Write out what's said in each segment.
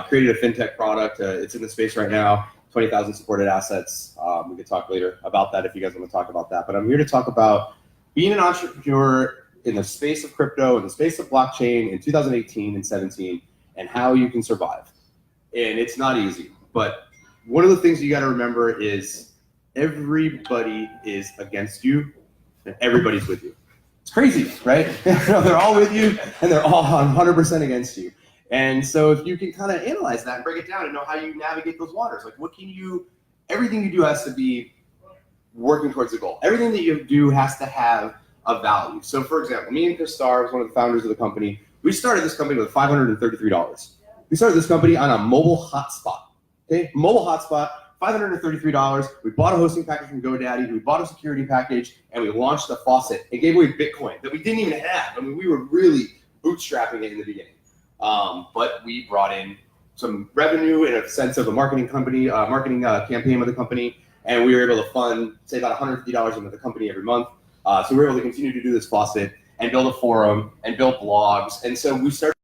created a fintech product. It's in the space right now, 20,000 supported assets. We could talk later about that if you guys want to talk about that. But I'm here to talk about being an entrepreneur in the space of crypto, in the space of blockchain in 2018 and 17, and how you can survive. And it's not easy, but one of the things you got to remember is everybody is against you and everybody's with you. It's crazy, right? They're all with you and they're all 100% against you. And so if you can kind of analyze that and break it down and know how you navigate those waters, like everything you do has to be working towards the goal. Everything that you do has to have a value. So for example, me and Chris Starr was one of the founders of the company. We started this company with $533. We started this company on a mobile hotspot. Okay, mobile hotspot, $533. We bought a hosting package from GoDaddy. We bought a security package, and we launched a faucet and gave away Bitcoin that we didn't even have. I mean, we were really bootstrapping it in the beginning. But we brought in some revenue in a sense of a marketing campaign with the company, and we were able to fund, say, about $150 into the company every month. So we were able to continue to do this faucet and build a forum and build blogs. And so we started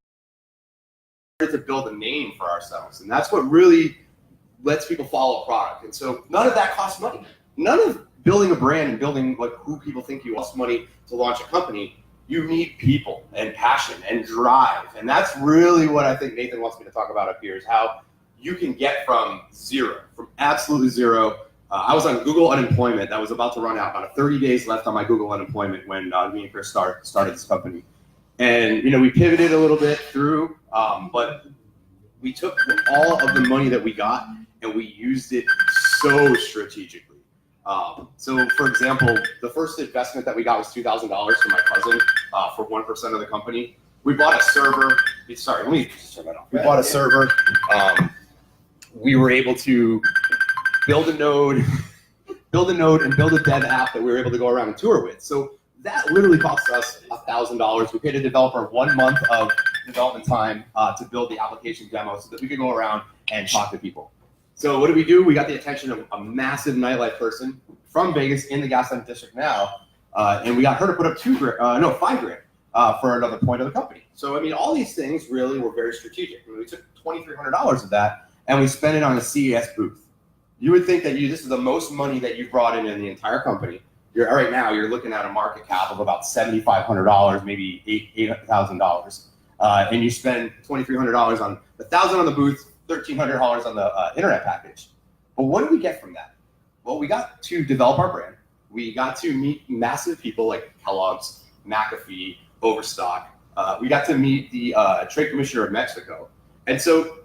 to build a name for ourselves. And that's what really lets people follow a product. And so none of that costs money. None of building a brand and building like who people think you costs money to launch a company. You need people and passion and drive. And that's really what I think Nathan wants me to talk about up here is how you can get from absolutely zero. I was on Google unemployment that was about to run out, about 30 days left on my Google unemployment when me and Chris started this company. And, we pivoted a little bit through, but we took all of the money that we got and we used it so strategically. So for example, the first investment that we got was $2,000 from my cousin for 1% of the company. We bought a server. Sorry, let me just turn that off. We bought a server. We were able to build a node and build a dev app that we were able to go around and tour with. So that literally cost us $1,000. We paid a developer 1 month of development time to build the application demo so that we could go around and talk to people. So what did we do? We got the attention of a massive nightlife person from Vegas in the Gaslamp District now, and we got her to put up $5,000 for another point of the company. So I mean, all these things really were very strategic. I mean, we took $2,300 of that and we spent it on a CES booth. You would think that this is the most money that you've brought in the entire company. Right now, you're looking at a market cap of about $7,500, maybe $8,000, and you spend $2,300 on $1,000 on the booth, $1,300 on the internet package. But what did we get from that? Well, we got to develop our brand. We got to meet massive people like Kellogg's, McAfee, Overstock. We got to meet the Trade Commissioner of Mexico. And so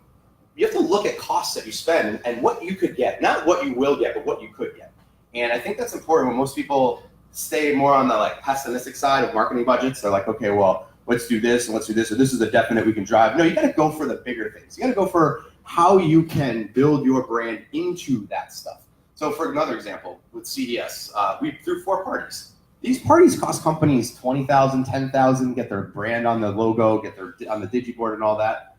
you have to look at costs that you spend and what you could get, not what you will get, but what you could get. And I think that's important when most people stay more on the pessimistic side of marketing budgets. They're like, okay, well, let's do this and let's do this, or this is a definite we can drive. No, you got to go for the bigger things. You got to go for how you can build your brand into that stuff. So for another example, with CES, we threw 4 parties. These parties cost companies $20,000, $10,000, get their brand on the logo, get their on the digiboard and all that.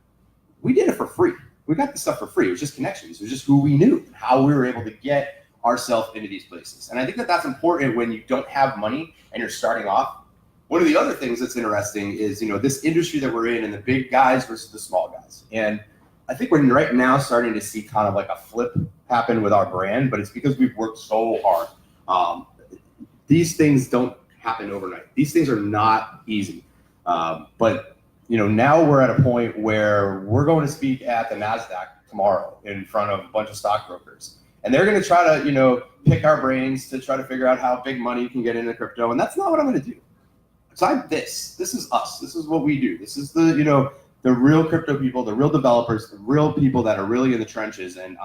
We did it for free. We got the stuff for free. It was just connections. It was just who we knew, how we were able to get ourselves into these places. And I think that that's important when you don't have money and you're starting off. One of the other things that's interesting is, this industry that we're in and the big guys versus the small guys. And I think we're right now starting to see kind of like a flip happen with our brand, but it's because we've worked so hard. These things don't happen overnight. These things are not easy. But now we're at a point where we're going to speak at the NASDAQ tomorrow in front of a bunch of stockbrokers. And they're going to try to, pick our brains to try to figure out how big money can get into crypto. And that's not what I'm going to do. So this is us. This is what we do. This is the real crypto people, the real developers, the real people that are really in the trenches. And,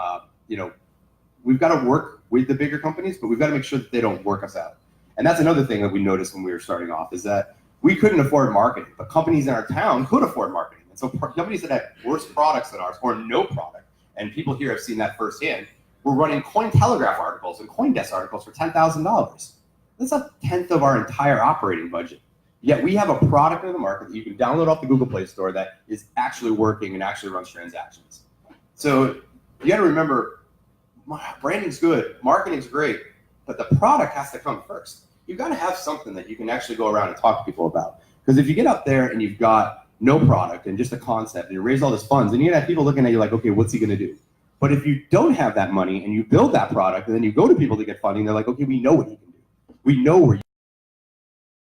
we've got to work with the bigger companies, but we've got to make sure that they don't work us out. And that's another thing that we noticed when we were starting off is that we couldn't afford marketing, but companies in our town could afford marketing. And so companies that had worse products than ours or no product, and people here have seen that firsthand, we're running Cointelegraph articles and CoinDesk articles for $10,000. That's 1/10 of our entire operating budget. Yet we have a product in the market that you can download off the Google Play Store that is actually working and actually runs transactions. So you got to remember, branding's good, marketing's great, but the product has to come first. You've got to have something that you can actually go around and talk to people about. Because if you get up there and you've got no product and just a concept, and you raise all this funds, and you're gonna have people looking at you like, okay, what's he gonna do? But if you don't have that money and you build that product and then you go to people to get funding, they're like, okay, we know what you can do. We know where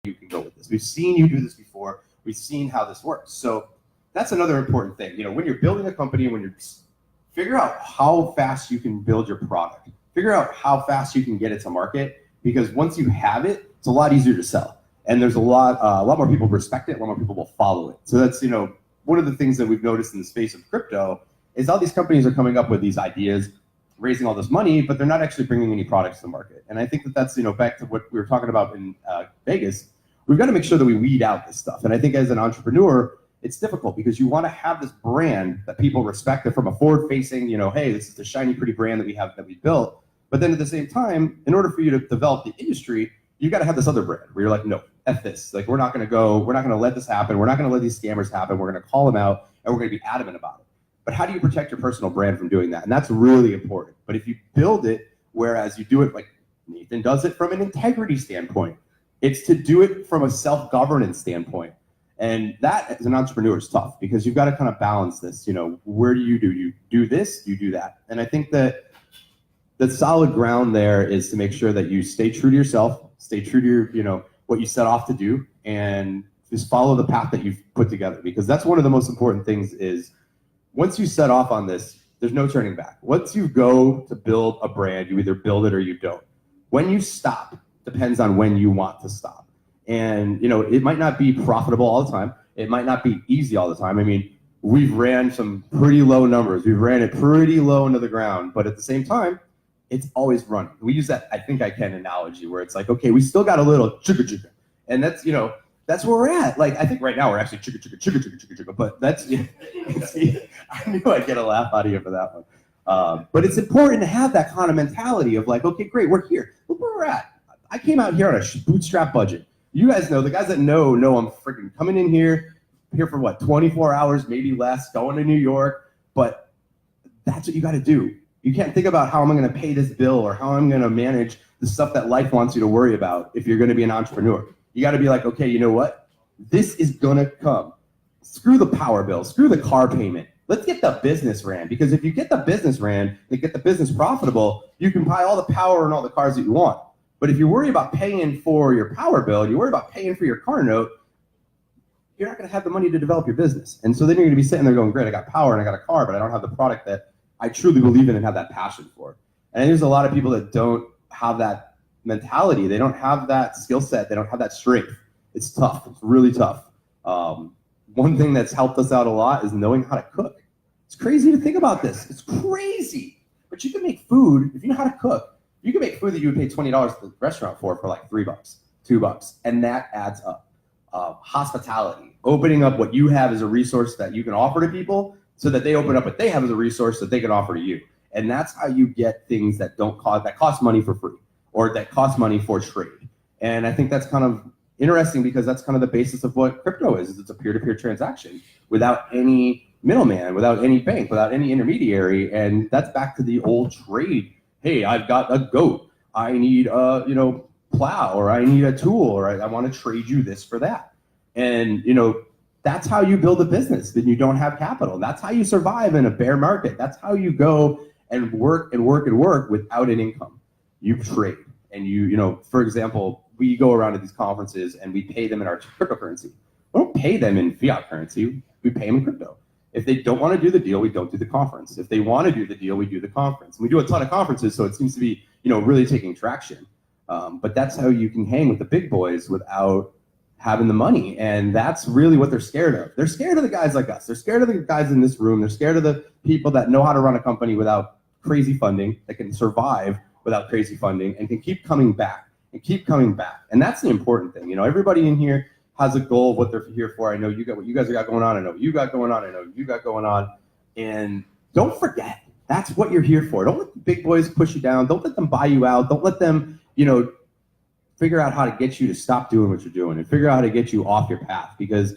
you can go with this. We've seen you do this before. We've seen how this works. So that's another important thing. When you're building a company, figure out how fast you can build your product. Figure out how fast you can get it to market, because once you have it, it's a lot easier to sell. And there's a lot more people respect it, a lot more people will follow it. So that's, one of the things that we've noticed in the space of crypto is all these companies are coming up with these ideas, raising all this money, but they're not actually bringing any products to the market. And I think that's, back to what we were talking about in Vegas, we've got to make sure that we weed out this stuff. And I think as an entrepreneur, it's difficult because you want to have this brand that people respect, it from a forward-facing, hey, this is the shiny, pretty brand that we built. But then at the same time, in order for you to develop the industry, you've got to have this other brand where you're like, no, F this. Like, we're not going to let this happen. We're not going to let these scammers happen. We're going to call them out, and we're going to be adamant about it. But how do you protect your personal brand from doing that? And that's really important. But if you build it, whereas you do it like Nathan does it from an integrity standpoint, it's to do it from a self-governance standpoint. And that, as an entrepreneur, is tough because you've got to kind of balance this. Where do? You do this, you do that. And I think that the solid ground there is to make sure that you stay true to yourself, stay true to your, what you set off to do, and just follow the path that you've put together. Because that's one of the most important things is once you set off on this, there's no turning back. Once you go to build a brand, you either build it or you don't. When you stop depends on when you want to stop. And, it might not be profitable all the time. It might not be easy all the time. I mean, we've ran some pretty low numbers. We've ran it pretty low into the ground, but at the same time, it's always running. We use that I think I can analogy where it's like, okay, we still got a little chugga. And that's, that's where we're at. Like, I think right now we're actually chugga, but that's, I knew I'd get a laugh out of you for that one. But it's important to have that kind of mentality of like, okay, great, we're here. Look where we're at. I came out here on a bootstrap budget. You guys know, the guys that know I'm freaking coming in here for what, 24 hours, maybe less, going to New York. But that's what you got to do. You can't think about how am I going to pay this bill or how I'm going to manage the stuff that life wants you to worry about if you're going to be an entrepreneur. You got to be like, okay, you know what? This is going to come. Screw the power bill. Screw the car payment. Let's get the business ran. Because if you get the business ran and get the business profitable, you can buy all the power and all the cars that you want. But if you worry about paying for your power bill and you worry about paying for your car note, you're not going to have the money to develop your business. And so then you're going to be sitting there going, great, I got power and I got a car, but I don't have the product that I truly believe in and have that passion for. And there's a lot of people that don't have that mentality. They don't have that skill set. They don't have that strength. It's tough. It's really tough. One thing that's helped us out a lot is knowing how to cook. It's crazy to think about this. It's crazy. But you can make food, if you know how to cook, you can make food that you would pay $20 at the restaurant for like $3, $2, and that adds up. Hospitality, opening up what you have as a resource that you can offer to people so that they open up what they have as a resource that they can offer to you. And that's how you get things that cost money for free or that cost money for trade. And I think that's kind of interesting because that's kind of the basis of what crypto is. It's a peer-to-peer transaction without any middleman, without any bank, without any intermediary. And that's back to the old trade. Hey, I've got a goat. I need a plow, or I need a tool, or I want to trade you this for that. And that's how you build a business. Then you don't have capital. That's how you survive in a bear market. That's how you go and work without an income. You trade, and for example, we go around to these conferences and we pay them in our cryptocurrency. We don't pay them in fiat currency. We pay them in crypto. If they don't want to do the deal, we don't do the conference. If they want to do the deal, we do the conference. And we do a ton of conferences, so it seems to be, really taking traction. But that's how you can hang with the big boys without having the money. And that's really what they're scared of. They're scared of the guys like us. They're scared of the guys in this room. They're scared of the people that know how to run a company without crazy funding, that can survive without crazy funding, and can keep coming back and keep coming back. And that's the important thing. Everybody in here has a goal of what they're here for. I know you got what you guys got going on. I know what you got going on. I know what you got going on. And don't forget, that's what you're here for. Don't let the big boys push you down. Don't let them buy you out. Don't let them, figure out how to get you to stop doing what you're doing and figure out how to get you off your path, because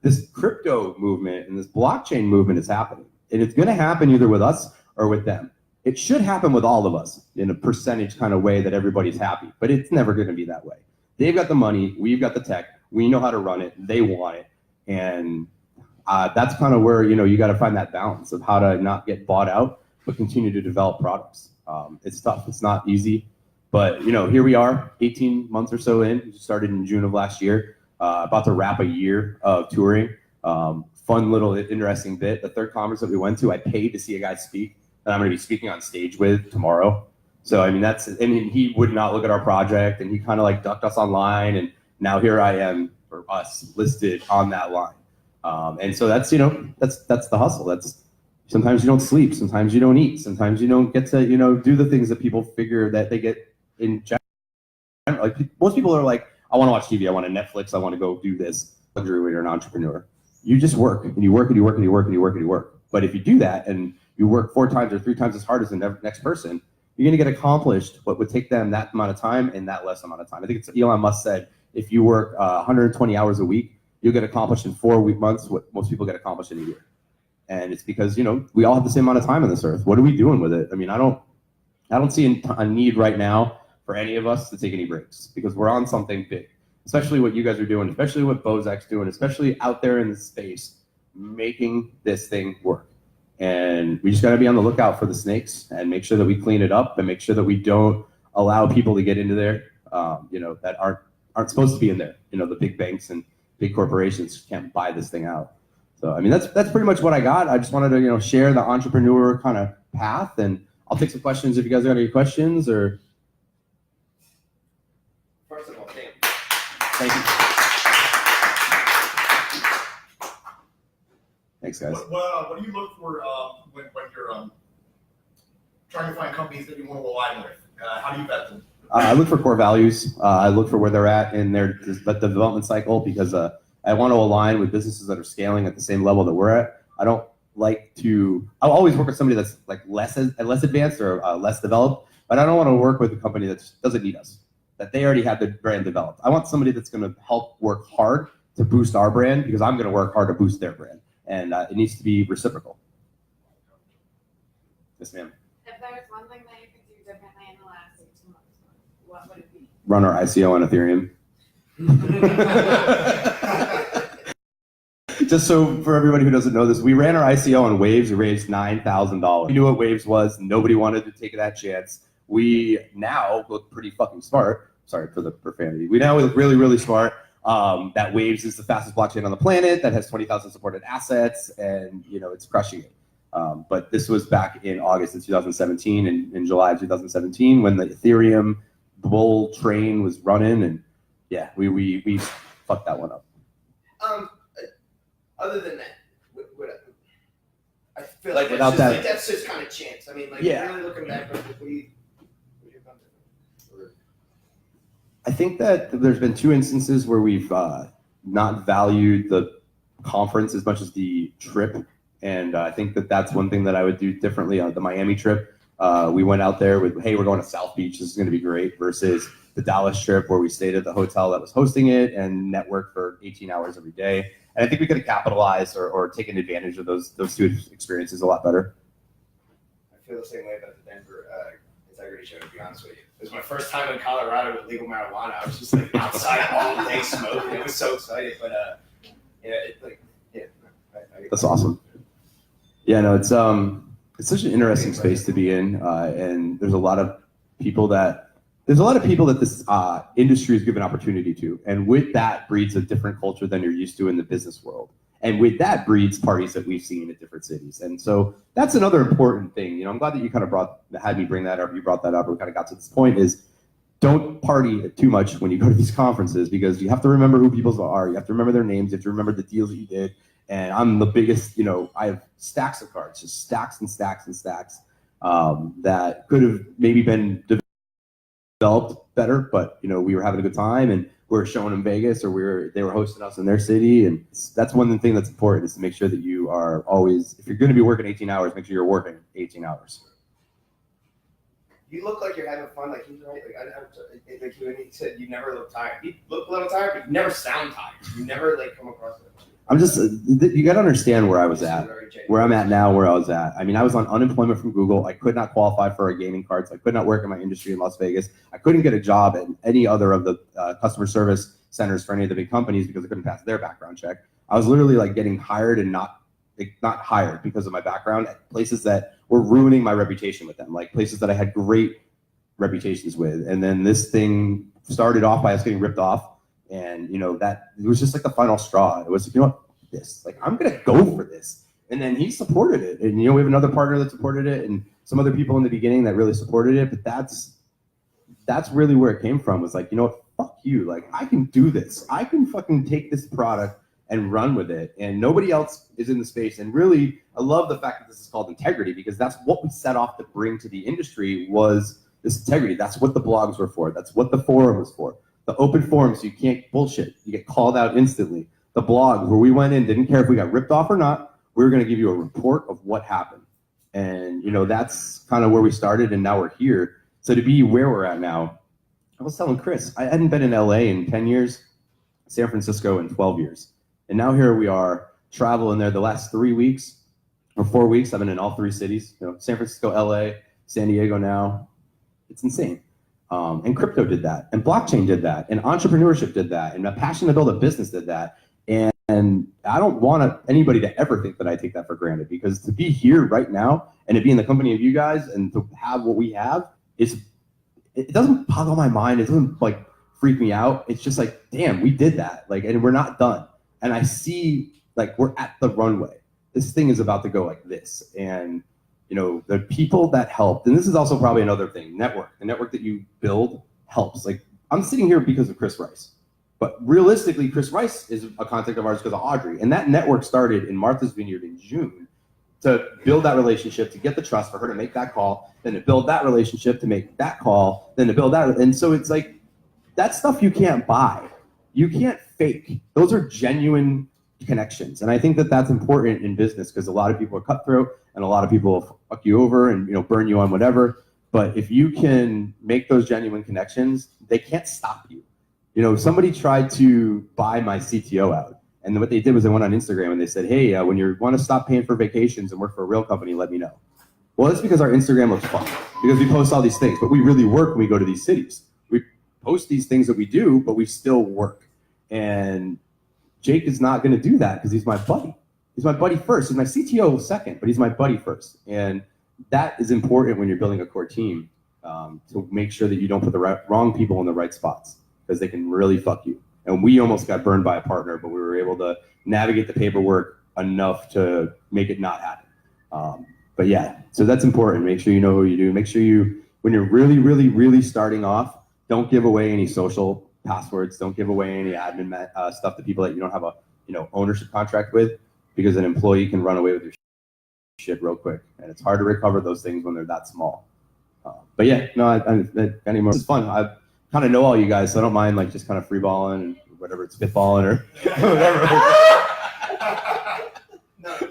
this crypto movement and this blockchain movement is happening. And it's going to happen either with us or with them. It should happen with all of us in a percentage kind of way that everybody's happy, but it's never going to be that way. They've got the money. We've got the tech. We know how to run it. They want it. And that's kind of where, you got to find that balance of how to not get bought out, but continue to develop products. It's tough. It's not easy. But, here we are, 18 months or so in. We started in June of last year, about to wrap a year of touring. Fun little interesting bit. The third conference that we went to, I paid to see a guy speak that I'm going to be speaking on stage with tomorrow. So, he would not look at our project, and he kind of like ducked us online, and now here I am, for us, listed on that line. And so that's the hustle. That's sometimes you don't sleep, sometimes you don't eat, sometimes you don't get to, do the things that people figure that they get in general. Like most people are like, I want to watch TV, I want to Netflix, I want to go do this. Luxury when you're an entrepreneur. You just work and you work and you work and you work and you work and you work. But if you do that and you work 4 times or 3 times as hard as the next person, you're going to get accomplished what would take them that amount of time in that less amount of time. I think it's Elon Musk said, if you work 120 hours a week, you'll get accomplished in 4 months what most people get accomplished in a year. And it's because, we all have the same amount of time on this earth. What are we doing with it? I mean, I don't see a need right now for any of us to take any breaks, because we're on something big, especially what you guys are doing, especially what Bozak's doing, especially out there in the space, making this thing work. And we just got to be on the lookout for the snakes and make sure that we clean it up and make sure that we don't allow people to get into there, that aren't supposed to be in there. The big banks and big corporations can't buy this thing out. So, I mean, that's pretty much what I got. I just wanted to, share the entrepreneur kind of path, and I'll take some questions if you guys got any questions or. First of all, thank you. Thanks, guys. What do you look for when you're trying to find companies that you want to align with? How do you vet them? I look for core values. I look for where they're at in their development cycle, because I want to align with businesses that are scaling at the same level that we're at. I'll always work with somebody that's like less advanced or less developed, but I don't want to work with a company that doesn't need us, that they already have the brand developed. I want somebody that's going to help work hard to boost our brand, because I'm going to work hard to boost their brand, and it needs to be reciprocal. Yes, ma'am. If there's one thing that you could do differently in the last 18 months, what would it be? Run our ICO on Ethereum. Just so for everybody who doesn't know this, we ran our ICO on Waves. We raised $9,000. We knew what Waves was. Nobody wanted to take that chance. We now look pretty fucking smart. Sorry for the profanity. We now look really, really smart. That Waves is the fastest blockchain on the planet, that has 20,000 supported assets, and it's crushing it. But this was back in August of 2017 and in July of 2017 when the Ethereum bull train was running, and yeah, we fucked that one up. Other than that, I feel like without that, that's just kind of chance. I mean, yeah. Really looking back, I think that there's been 2 instances where we've not valued the conference as much as the trip, and I think that that's one thing that I would do differently on the Miami trip. We went out there with, hey, we're going to South Beach, this is going to be great, versus the Dallas trip where we stayed at the hotel that was hosting it and networked for 18 hours every day. And I think we could have capitalized or taken advantage of those 2 experiences a lot better. I feel the same way about the Denver integrity show, to be honest with you. It was my first time in Colorado with legal marijuana. I was just like outside all day smoking. It was so exciting, but That's awesome. Yeah, no, it's such an interesting space to be in, and there's a lot of people that this industry is given opportunity to, and with that breeds a different culture than you're used to in the business world, and with that breeds parties that we've seen at different cities, and so that's another important thing. I'm glad that you kind of had me bring that up. You brought that up. We kind of got to this point is, don't party too much when you go to these conferences, because you have to remember who people are. You have to remember their names. You have to remember the deals that you did. And I'm the biggest, I have stacks of cards, just stacks and stacks and stacks that could have maybe been developed better, but we were having a good time and we were showing in Vegas, or they were hosting us in their city, and that's one thing that's important, is to make sure that you are always, if you're going to be working 18 hours, make sure you're working 18 hours. You look like you're having fun, like he's right. Like he said, you never look tired. You look a little tired, but you never sound tired. You never come across it. I'm just, you got to understand where I was at, where I'm at now, where I was at. I mean, I was on unemployment from Google. I could not qualify for a gaming card, so I could not work in my industry in Las Vegas. I couldn't get a job at any other of the customer service centers for any of the big companies because I couldn't pass their background check. I was literally like getting hired and not hired because of my background at places that were ruining my reputation with them, like places that I had great reputations with. And then this thing started off by us getting ripped off. And, that it was just like the final straw. It was, what, this, like, I'm going to go for this. And then he supported it. And, we have another partner that supported it and some other people in the beginning that really supported it. But that's really where it came from, was like, fuck you. Like, I can do this. I can fucking take this product and run with it. And nobody else is in the space. And really, I love the fact that this is called integrity, because that's what we set off to bring to the industry, was this integrity. That's what the blogs were for. That's what the forum was for. The open forum, so you can't bullshit. You get called out instantly. The blog, where we went in, didn't care if we got ripped off or not. We were going to give you a report of what happened. And, that's kind of where we started, and now we're here. So to be where we're at now, I was telling Chris, I hadn't been in LA in 10 years, San Francisco in 12 years. And now here we are, traveling there the last 3 weeks or 4 weeks. I've been in all 3 cities, San Francisco, LA, San Diego now. It's insane. And crypto did that, and blockchain did that, and entrepreneurship did that, and a passion to build a business did that. And I don't want anybody to ever think that I take that for granted, because to be here right now and to be in the company of you guys and to have what we have, it doesn't boggle my mind. It doesn't like freak me out. It's just like, damn, we did that. Like, and we're not done. And I see, like, we're at the runway. This thing is about to go like this. And the people that helped, and this is also probably another thing, the network that you build helps. Like, I'm sitting here because of Chris Rice, but realistically, Chris Rice is a contact of ours because of Audrey. And that network started in Martha's Vineyard in June to build that relationship, to get the trust for her to make that call, then to build that relationship, to make that call, then to build that. And so it's like, that stuff you can't buy. You can't fake. Those are genuine connections. And I think that that's important in business, because a lot of people are cutthroat and a lot of people will fuck you over and burn you on whatever. But if you can make those genuine connections, they can't stop you. Somebody tried to buy my CTO out. And what they did was they went on Instagram and they said, hey, when you want to stop paying for vacations and work for a real company, let me know. Well, it's because our Instagram looks fun, because we post all these things, but we really work when we go to these cities. We post these things that we do, but we still work. And Jake is not going to do that because he's my buddy. He's my buddy first. He's my CTO second, but he's my buddy first. And that is important when you're building a core team, to make sure that you don't put the wrong people in the right spots, because they can really fuck you. And we almost got burned by a partner, but we were able to navigate the paperwork enough to make it not happen. But yeah, so that's important. Make sure you know who you do. Make sure when you're really, really, really starting off, don't give away any social passwords. Don't give away any admin stuff to people that you don't have a ownership contract with, because an employee can run away with your shit real quick, and it's hard to recover those things when they're that small. But yeah, no, anymore. It's fun. I kind of know all you guys, so I don't mind like just kind of freeballing and whatever, it's spitballing or whatever.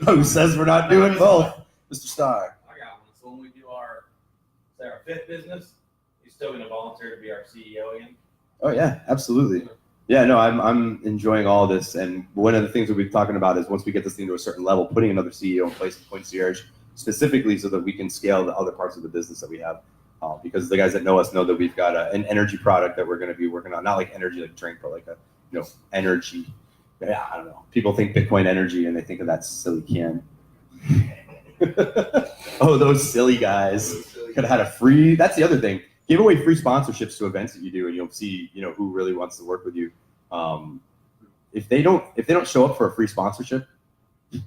Who says we're not doing both, Mr. Starr? I got one. So when we do our 5th business, he's still going to volunteer to be our CEO again. Oh yeah, absolutely. Yeah, no, I'm enjoying all this, and one of the things that we've been talking about is once we get this thing to a certain level, putting another CEO in place, concierge, specifically so that we can scale the other parts of the business that we have. Because the guys that know us know that we've got an energy product that we're going to be working on, not like energy like drink, but like a energy. Yeah, I don't know. People think Bitcoin energy and they think of that silly can. Oh, those silly guys could have had a free. That's the other thing. Give away free sponsorships to events that you do, and you'll see who really wants to work with you. If they don't show up for a free sponsorship, it's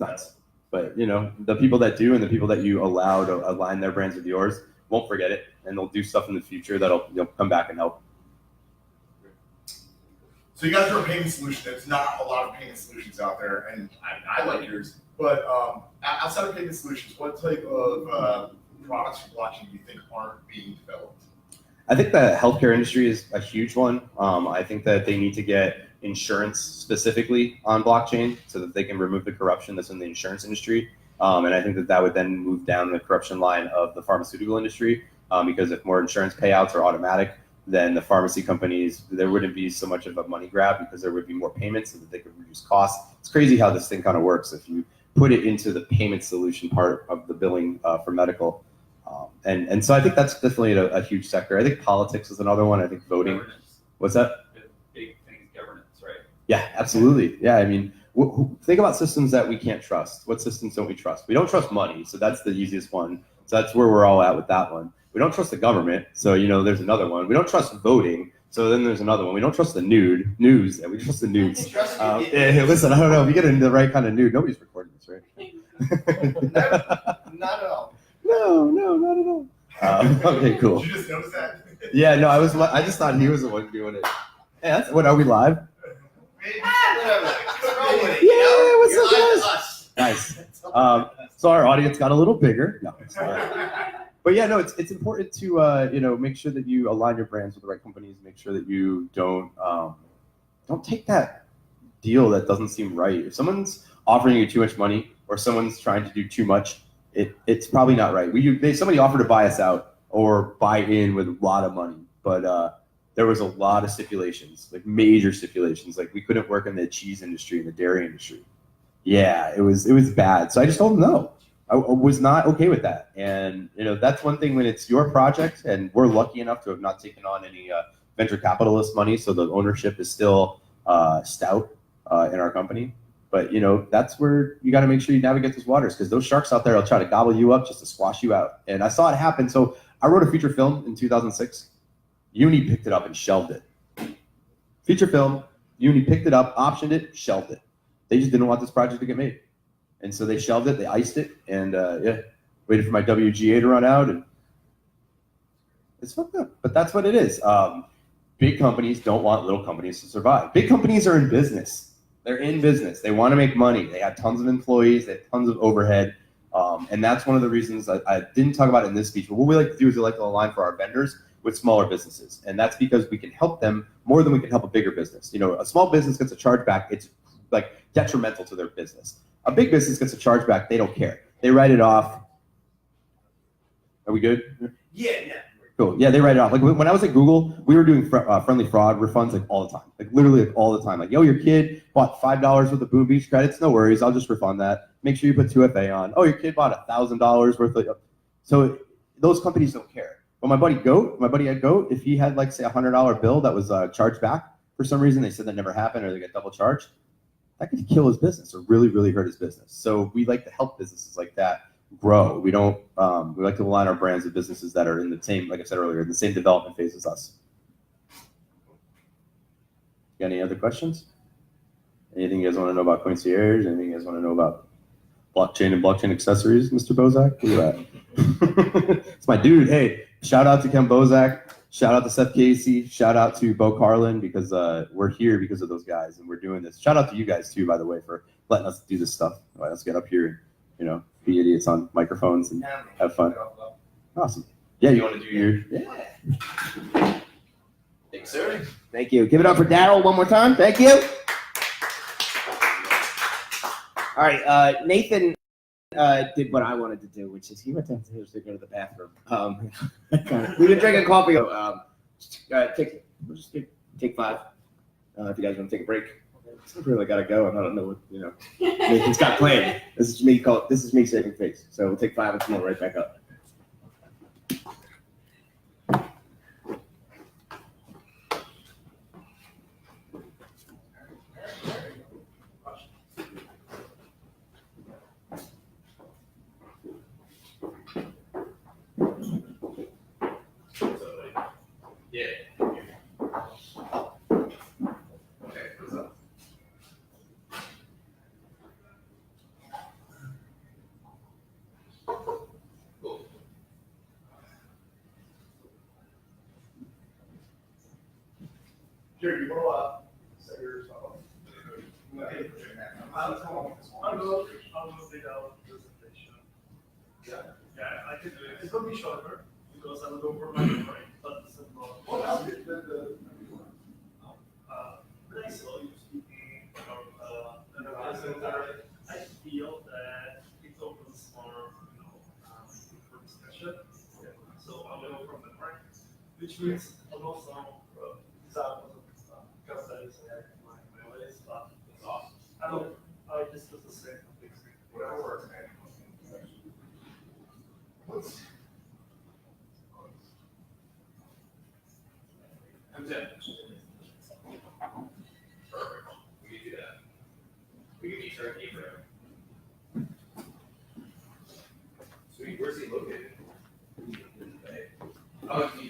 nuts. But the people that do and the people that you allow to align their brands with yours won't forget it, and they'll do stuff in the future that'll come back and help. So you guys are a payment solution. There's not a lot of payment solutions out there, and I like yours. But outside of payment solutions, what type of products for blockchain do you think aren't being developed? I think the healthcare industry is a huge one. I think that they need to get insurance specifically on blockchain so that they can remove the corruption that's in the insurance industry. And I think that would then move down the corruption line of the pharmaceutical industry, because if more insurance payouts are automatic, then the pharmacy companies, there wouldn't be so much of a money grab, because there would be more payments so that they could reduce costs. It's crazy how this thing kind of works if you put it into the payment solution part of the billing for medical. And so I think that's definitely a huge sector. I think politics is another one. I think voting. Governance. What's that? The big thing is governance, right? Yeah, absolutely. Yeah, I mean, think about systems that we can't trust. What systems don't we trust? We don't trust money, so that's the easiest one. So that's where we're all at with that one. We don't trust the government, so there's another one. We don't trust voting, so then there's another one. We don't trust the news, and we trust the nudes. Hey, listen, I don't know if you get into the right kind of nude. Nobody's recording this, right? Not at all. No, not at all. Okay, cool. Did you just notice that? Yeah, no, I just thought he was the one doing it. Hey, what are we live? Whatever. Roll with it, Yeah, what's You're up, live guys? to us. Nice. So our audience got a little bigger. No, it's but yeah, no, it's important to make sure that you align your brands with the right companies. Make sure that you don't take that deal that doesn't seem right. If someone's offering you too much money or someone's trying to do too much, it's probably not right. Somebody offered to buy us out or buy in with a lot of money, but there was a lot of stipulations, like major stipulations. Like we couldn't work in the cheese industry and the dairy industry. Yeah, it was bad. So I just told them no. I was not okay with that. And that's one thing when it's your project, and we're lucky enough to have not taken on any venture capitalist money, so the ownership is still stout in our company. But that's where you got to make sure you navigate those waters, because those sharks out there will try to gobble you up just to squash you out. And I saw it happen. So I wrote a feature film in 2006. Uni picked it up and shelved it. Feature film, Uni picked it up, optioned it, shelved it. They just didn't want this project to get made. And so they shelved it, they iced it, and waited for my WGA to run out. And it's fucked up, but that's what it is. Big companies don't want little companies to survive. Big companies are in business. They're in business. They want to make money. They have tons of employees. They have tons of overhead. And that's one of the reasons I didn't talk about it in this speech. But what we like to do is we like to align for our vendors with smaller businesses. And that's because we can help them more than we can help a bigger business. A small business gets a chargeback. It's like detrimental to their business. A big business gets a chargeback. They don't care. They write it off. Are we good? Yeah. Cool. Yeah, they write it off. Like when I was at Google, we were doing friendly fraud refunds like all the time. Like literally like all the time. Like, yo, your kid bought $5 worth of Boom Beach credits. No worries. I'll just refund that. Make sure you put 2FA on. Oh, your kid bought $1,000 worth of. So those companies don't care. But my buddy at Goat, if he had like say $100 bill that was charged back for some reason, they said that never happened or they get double charged. That could kill his business or really, really hurt his business. So we like to help businesses like that grow. We don't. We like to align our brands with businesses that are in the same, like I said earlier, in the same development phase as us. Got any other questions? Anything you guys want to know about Concierge? Anything you guys want to know about blockchain and blockchain accessories, Mr. Bozak? Look at that. It's my dude. Hey, shout out to Ken Bozak. Shout out to Seth Casey. Shout out to Bo Carlin, because we're here because of those guys and we're doing this. Shout out to you guys too, by the way, for letting us do this stuff. Letting us get up here and be idiots on microphones and have fun. Awesome. Yeah, you want to do your Thanks, sir. Thank you. Give it up for Darryll one more time. Thank you. All right, Nathan did what I wanted to do, which is he went downstairs to go to the bathroom. We've been drinking coffee. We'll just take 5. If you guys want to take a break, I really gotta go. And I don't know what Nathan's got planned. This is me saving face. So we'll take 5 and come on right back up. Jerry, you want to say your stuff? I'll go take out presentation. Yeah, I can do it. It's gonna be shorter because I'm going for my brain, but it's when I saw you speaking about the center, I feel that it opens more, for discussion. So I'll go from the brain, which means I'll also examples of because that is my ways, but I discuss the same things. Whatever works, man. I'm dead. sure Abraham. Sweet, where's he located? Oh, he